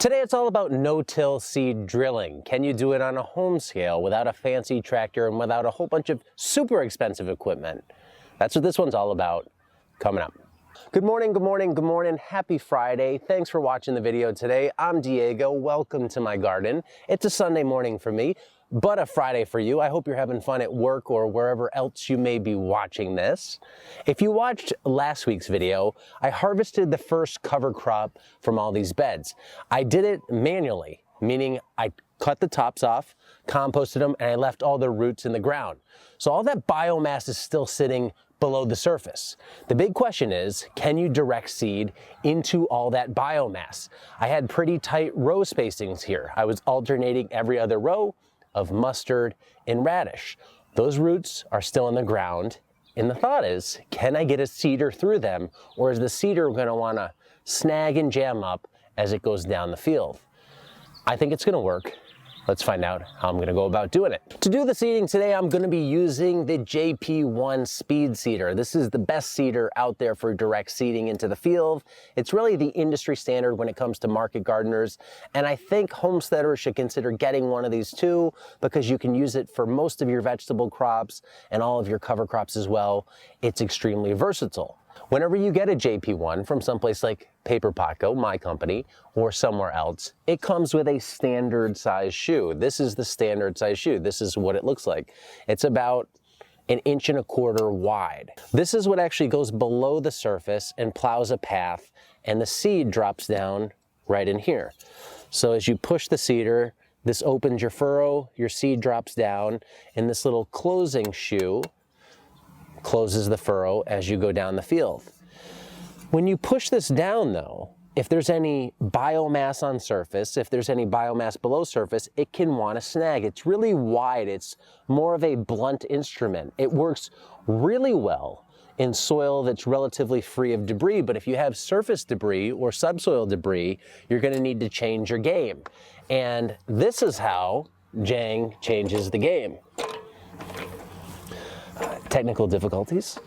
Today it's all about no-till seed drilling. Can you do it on a home scale without a fancy tractor and without a whole bunch of super expensive equipment? That's what this one's all about, coming up. Good morning, good morning, good morning. Happy Friday. Thanks for watching the video today. I'm Diego. Welcome to my garden. It's a Sunday morning for me, but a Friday for you. I hope you're having fun at work or wherever else you may be watching this. If you watched last week's video, I harvested the first cover crop from all these beds. I did it manually, meaning I cut the tops off, composted them, and I left all the roots in the ground. So all that biomass is still sitting below the surface. The big question is, can you direct seed into all that biomass? I had pretty tight row spacings here. I was alternating every other row of mustard and radish. Those roots are still in the ground, and the thought is, can I get a seeder through them, or is the seeder gonna wanna snag and jam up as it goes down the field? I think it's gonna work. Let's find out how I'm gonna go about doing it. To do the seeding today, I'm gonna be using the JP1 Speed Seeder. This is the best seeder out there for direct seeding into the field. It's really the industry standard when it comes to market gardeners, and I think homesteaders should consider getting one of these too, because you can use it for most of your vegetable crops and all of your cover crops as well. It's extremely versatile. Whenever you get a JP1 from someplace like Paper Potco, my company, or somewhere else, it comes with a standard size shoe. This is the standard size shoe. This is what it looks like. It's about 1.25 inches wide. This is what actually goes below the surface and plows a path, and the seed drops down right in here. So as you push the seeder, this opens your furrow, your seed drops down, and this little closing shoe closes the furrow as you go down the field. When you push this down though, if there's any biomass on surface, if there's any biomass below surface, it can want to snag. It's really wide. It's more of a blunt instrument. It works really well in soil that's relatively free of debris, but if you have surface debris or subsoil debris, you're going to need to change your game. And this is how Jang changes the game. Technical difficulties.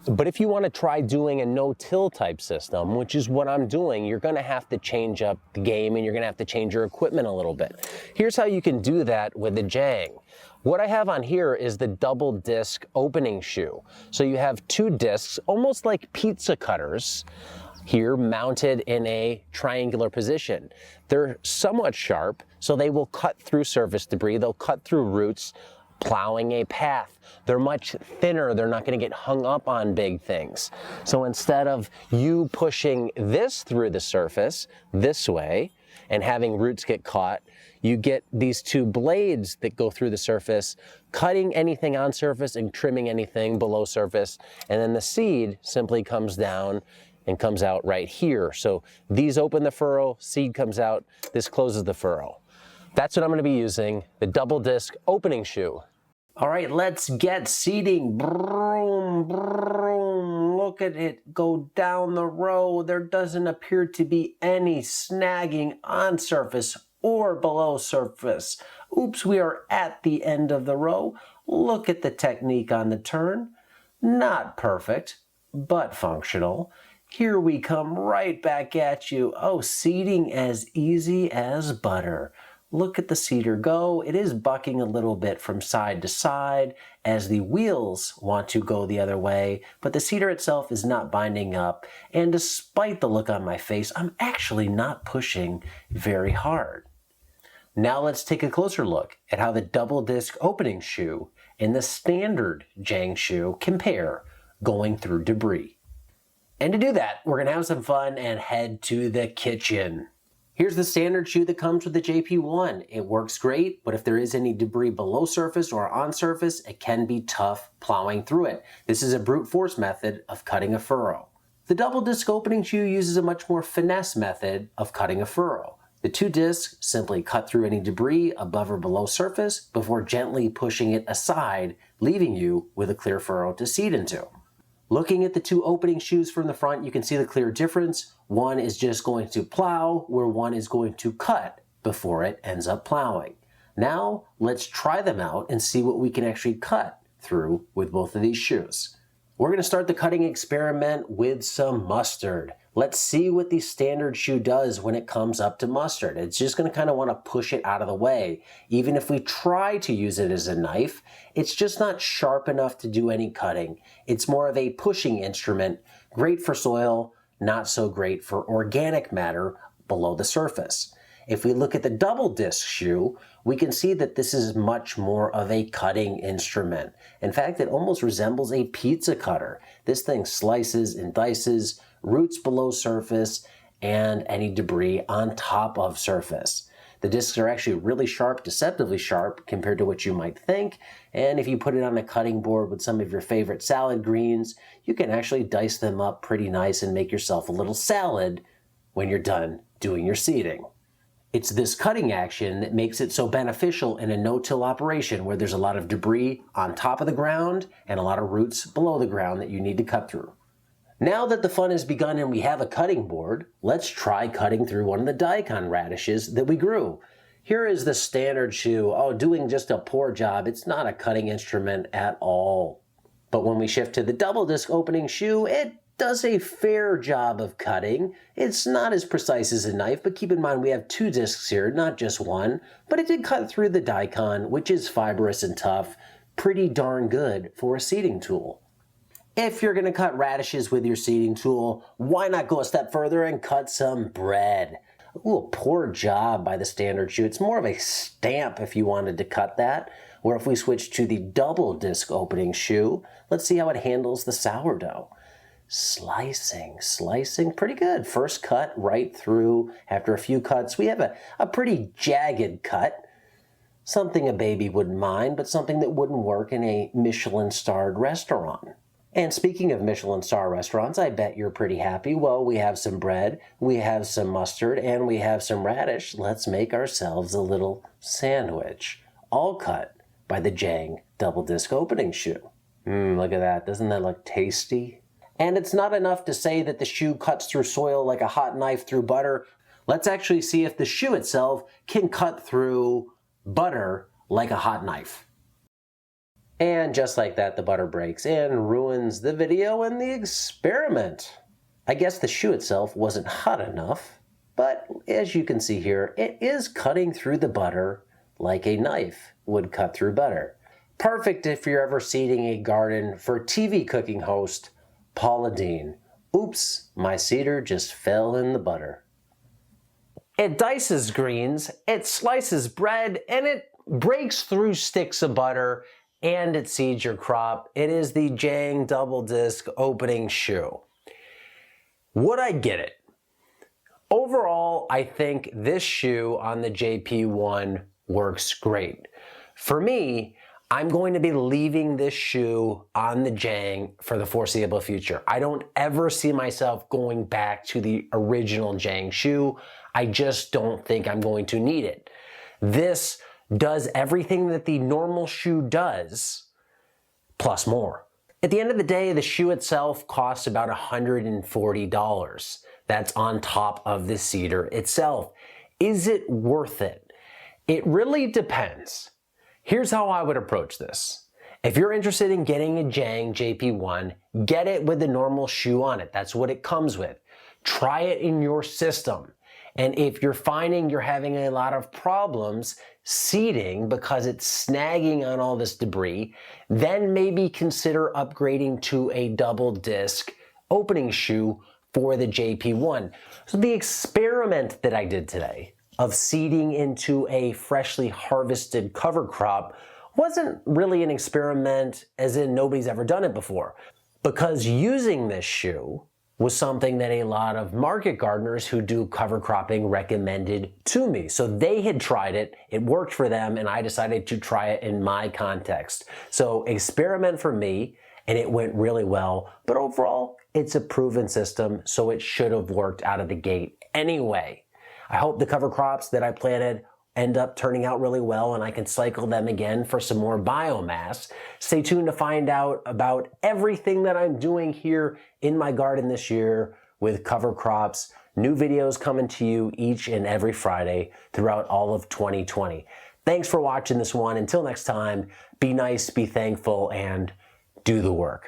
But if you want to try doing a no-till type system, which is what I'm doing, you're going to have to change up the game and you're going to have to change your equipment a little bit. Here's how you can do that with the Jang. What I have on here is the double disc opening shoe. So you have two discs, almost like pizza cutters, here mounted in a triangular position. They're somewhat sharp, so they will cut through surface debris, they'll cut through roots, plowing a path. They're much thinner. They're not going to get hung up on big things. So instead of you pushing this through the surface this way and having roots get caught, you get these two blades that go through the surface, cutting anything on surface and trimming anything below surface. And then the seed simply comes down and comes out right here. So these open the furrow, seed comes out, this closes the furrow. That's what I'm going to be using, the double disc opening shoe. All right, let's get seeding. Broom, broom. Look at it go down the row. There doesn't appear to be any snagging on surface or below surface. Oops, we are at the end of the row. Look at the technique on the turn. Not perfect, but functional. Here we come right back at you. Oh, seeding as easy as butter. Look at the seeder go. It is bucking a little bit from side to side as the wheels want to go the other way, but the seeder itself is not binding up. And despite the look on my face, I'm actually not pushing very hard. Now let's take a closer look at how the double disc opening shoe and the standard Jang shoe compare going through debris. And to do that, we're gonna have some fun and head to the kitchen. Here's the standard shoe that comes with the JP1. It works great, but if there is any debris below surface or on surface, it can be tough plowing through it. This is a brute force method of cutting a furrow. The double disc opening shoe uses a much more finesse method of cutting a furrow. The two discs simply cut through any debris above or below surface before gently pushing it aside, leaving you with a clear furrow to seed into. Looking at the two opening shoes from the front, you can see the clear difference. One is just going to plow, where one is going to cut before it ends up plowing. Now, let's try them out and see what we can actually cut through with both of these shoes. We're going to start the cutting experiment with some mustard. Let's see what the standard shoe does when it comes up to mustard. It's just going to kind of want to push it out of the way. Even if we try to use it as a knife, it's just not sharp enough to do any cutting. It's more of a pushing instrument, great for soil, not so great for organic matter below the surface. If we look at the double disc shoe, we can see that this is much more of a cutting instrument. In fact, it almost resembles a pizza cutter. This thing slices and dices roots below surface and any debris on top of surface. The discs are actually really sharp, deceptively sharp compared to what you might think. And if you put it on a cutting board with some of your favorite salad greens, you can actually dice them up pretty nice and make yourself a little salad when you're done doing your seeding. It's this cutting action that makes it so beneficial in a no-till operation where there's a lot of debris on top of the ground and a lot of roots below the ground that you need to cut through. Now that the fun has begun and we have a cutting board, let's try cutting through one of the daikon radishes that we grew. Here is the standard shoe. Oh, doing just a poor job. It's not a cutting instrument at all. But when we shift to the double disc opening shoe, it does a fair job of cutting. It's not as precise as a knife, but keep in mind we have 2 discs here, not just one. But it did cut through the daikon, which is fibrous and tough, pretty darn good for a seeding tool. If you're going to cut radishes with your seeding tool, why not go a step further and cut some bread? Ooh, a poor job by the standard shoe. It's more of a stamp if you wanted to cut that. Or if we switch to the double disc opening shoe, let's see how it handles the sourdough. Slicing, pretty good. First cut right through. After a few cuts, we have a pretty jagged cut. Something a baby wouldn't mind, but something that wouldn't work in a Michelin-starred restaurant. And speaking of Michelin-star restaurants, I bet you're pretty happy. Well, we have some bread, we have some mustard, and we have some radish. Let's make ourselves a little sandwich, all cut by the Jang double disc opening shoe. Look at that. Doesn't that look tasty? And it's not enough to say that the shoe cuts through soil like a hot knife through butter. Let's actually see if the shoe itself can cut through butter like a hot knife. And just like that, the butter breaks and ruins the video and the experiment. I guess the shoe itself wasn't hot enough, but as you can see here, it is cutting through the butter like a knife would cut through butter. Perfect if you're ever seeding a garden for TV cooking host Paula Deen. Oops, my seeder just fell in the butter. It dices greens, it slices bread, and it breaks through sticks of butter, and it seeds your crop. It is the Jang double disc opening shoe. Would I get it? Overall, I think this shoe on the JP1 works great. For me, I'm going to be leaving this shoe on the Jang for the foreseeable future. I don't ever see myself going back to the original Jang shoe. I just don't think I'm going to need it. This does everything that the normal shoe does, plus more. At the end of the day, the shoe itself costs about $140. That's on top of the seeder itself. Is it worth it? It really depends. Here's how I would approach this. If you're interested in getting a Jang JP1, get it with the normal shoe on it. That's what it comes with. Try it in your system. And if you're finding you're having a lot of problems seeding because it's snagging on all this debris, then maybe consider upgrading to a double disc opening shoe for the JP1. So the experiment that I did today of seeding into a freshly harvested cover crop wasn't really an experiment as in nobody's ever done it before, because using this shoe was something that a lot of market gardeners who do cover cropping recommended to me. So they had tried it, it worked for them, and I decided to try it in my context. So experiment for me, and it went really well, but overall, it's a proven system, so it should have worked out of the gate anyway. I hope the cover crops that I planted end up turning out really well and I can cycle them again for some more biomass. Stay tuned to find out about everything that I'm doing here in my garden this year with cover crops. New videos coming to you each and every Friday throughout all of 2020. Thanks for watching this one. Until next time, be nice, be thankful, and do the work.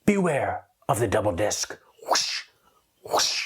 beware of the double disc. Whoosh, whoosh.